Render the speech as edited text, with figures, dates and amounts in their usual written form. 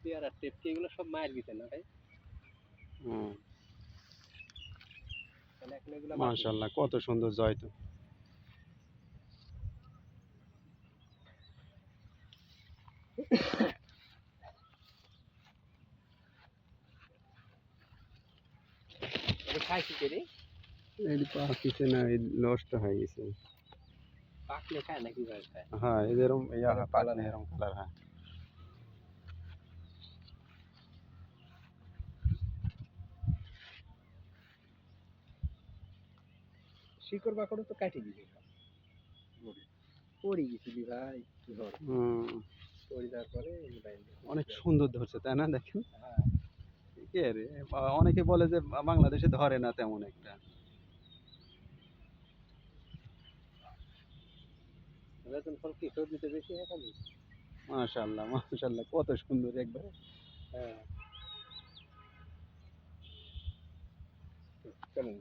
পেয়ারার টেপ কি এগুলো সব মায়ের ভিতরে না ভাই? হুম, তাহলে এখন এগুলো বাকি। মাশাআল্লাহ কত সুন্দর জয়তুন। এটা খাইছি কে রে? এই পাকিছে না, এই নষ্ট হয়ে গেছে। পাকলে খায় না কিভাবে খায়? হ্যাঁ এরকম ইয়া এরকম কালার পাকলে হয়। এরকম কালার হয়। শিকড় বাকড়ও তো কাটি দিবি সব। পড়ে গেছিলি ভাই ধর হুম, পড়ে যাওয়ার পরে অনেক সুন্দর ধরছে তাই না দেখেন। হ্যাঁ কে রে অনেকে বলে যে বাংলাদেশে ধরে না তেমন একটা। বেতন ফল কি সবজিতে বেশি হয় খালি? মাশাআল্লাহ মাশাআল্লাহ কত সুন্দর একবারে। হ্যাঁ কেমন